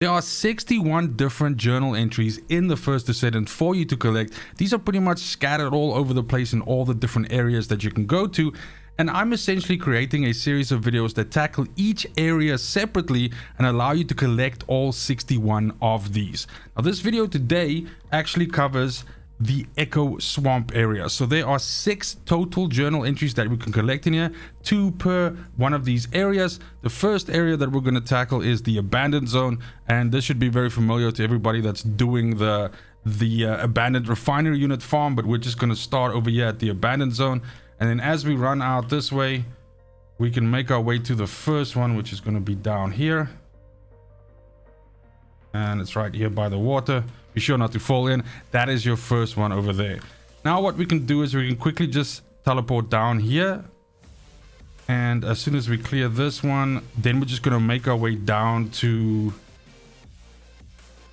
There are 61 different journal entries in the First Descendant for you to collect. These are pretty much scattered all over the place in all the different areas that you can go to. And I'm essentially creating a series of videos that tackle each area separately and allow you to collect all 61 of these. Now, this video today actually covers the Echo Swamp area. So there are 6 total journal entries that we can collect in here, 2 per one of these areas. The first area that we're going to tackle is the abandoned zone, and this should be very familiar to everybody that's doing the abandoned refinery unit farm, but we're just going to start over here at the abandoned zone. And then as we run out this way, we can make our way to the first one, which is going to be down here. And it's right here by the water. Be sure not to fall in. That is your first one over there. Now what we can do is we can quickly just teleport down here. And as soon as we clear this one, then we're just going to make our way down to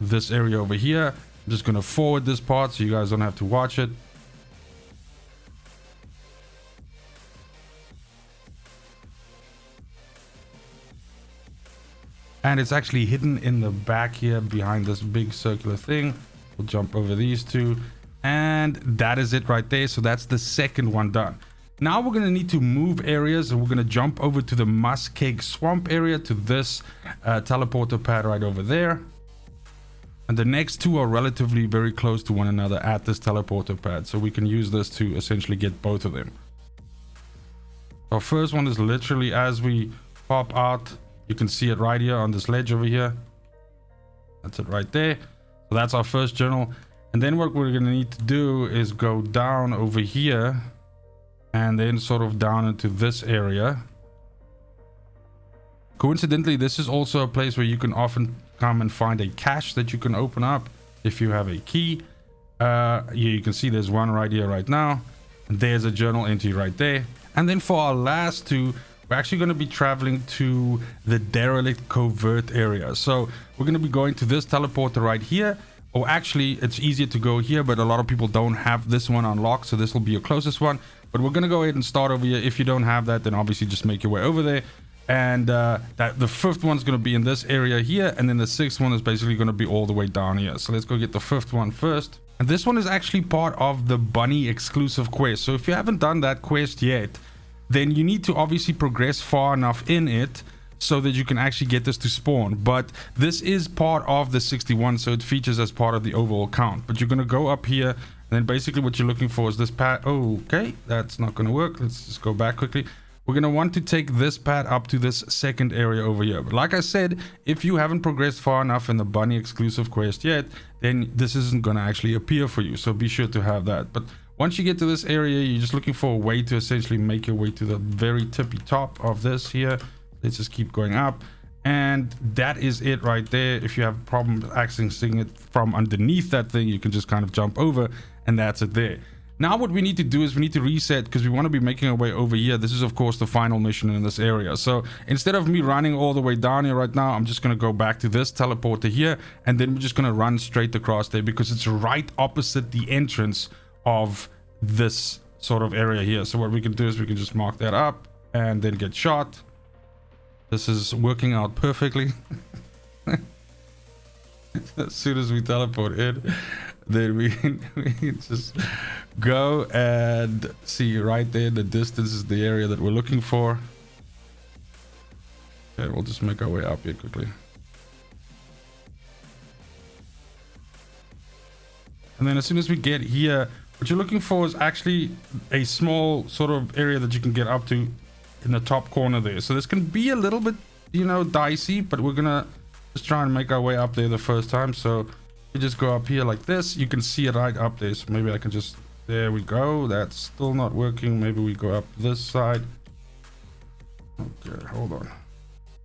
this area over here. I'm just going to forward this part so you guys don't have to watch it. And it's actually hidden in the back here behind this big circular thing. We'll jump over these two. And that is it right there. So that's the second one done. Now we're going to need to move areas, and we're going to jump over to the Muskeg swamp area, to this teleporter pad right over there. And the next two are relatively very close to one another at this teleporter pad. So we can use this to essentially get both of them. Our first one is literally as we pop out. You can see it right here on this ledge over here. That's it right there. So that's our first journal. And then what we're going to need to do is go down over here and then sort of down into this area. Coincidentally, this is also a place where you can often come and find a cache that you can open up if you have a key. You can see there's one right here right now. And there's a journal entry right there. And then for our last two, we're actually going to be traveling to the Derelict covert area. So we're going to be going to this teleporter right here. Or actually, it's easier to go here, but a lot of people don't have this one unlocked. So this will be your closest one. But we're going to go ahead and start over here. If you don't have that, then obviously just make your way over there. And the fifth one's going to be in this area here. And then the sixth one is basically going to be all the way down here. So let's go get the fifth one first. And this one is actually part of the bunny exclusive quest. So if you haven't done that quest yet, then you need to obviously progress far enough in it so that you can actually get this to spawn. But this is part of the 61, so it features as part of the overall count. But you're going to go up here, and then basically what you're looking for is this pad. Okay, that's not going to work. Let's just go back quickly. We're going to want to take this pad up to this second area over here. But like I said, if you haven't progressed far enough in the bunny exclusive quest yet, then this isn't going to actually appear for you. So be sure to have that. But once you get to this area, you're just looking for a way to essentially make your way to the very tippy top of this here. Let's just keep going up. And that is it right there. If you have problems accessing it from underneath that thing, you can just kind of jump over, and that's it there. Now what we need to do is we need to reset, because we want to be making our way over here. This is of course the final mission in this area. So instead of me running all the way down here right now, I'm just going to go back to this teleporter here, and then we're just going to run straight across there, because it's right opposite the entrance of this sort of area here. So what we can do is we can just mark that up and then get shot. This is working out perfectly. As soon as we teleport in, then we can just go and see right there in the distance is the area that we're looking for. Okay, we'll just make our way up here quickly. And then as soon as we get here, what you're looking for is actually a small sort of area that you can get up to in the top corner there. So this can be a little bit, you know, dicey, but we're gonna just try and make our way up there the first time. So you just go up here like this. You can see it right up there. So maybe I can just, there we go. That's still not working. Maybe we go up this side. Okay, hold on.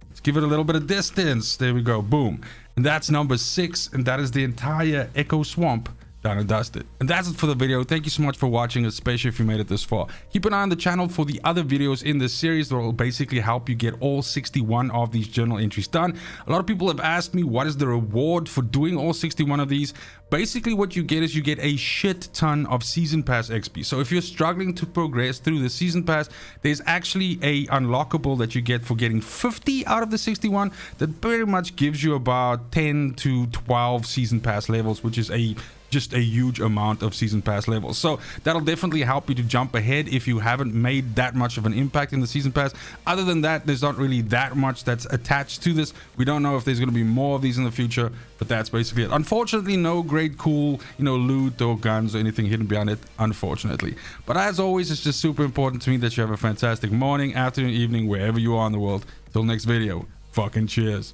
Let's give it a little bit of distance. There we go. Boom. And that's number 6. And that is the entire Echo Swamp done and dusted. And that's it for the video. Thank you so much for watching, especially if you made it this far. Keep an eye on the channel for the other videos in this series that will basically help you get all 61 of these journal entries done. A lot of people have asked me, what is the reward for doing all 61 of these? Basically what you get is you get a shit ton of season pass XP. So if you're struggling to progress through the season pass, there's actually a unlockable that you get for getting 50 out of the 61 that pretty much gives you about 10 to 12 season pass levels, which is just a huge amount of season pass levels. So that'll definitely help you to jump ahead if you haven't made that much of an impact in the season pass. Other than that, there's not really that much that's attached to this. We don't know if there's going to be more of these in the future, but that's basically it. Unfortunately, no great cool, loot or guns or anything hidden behind it, unfortunately. But as always, it's just super important to me that you have a fantastic morning, afternoon, evening, wherever you are in the world. Till next video, fucking cheers.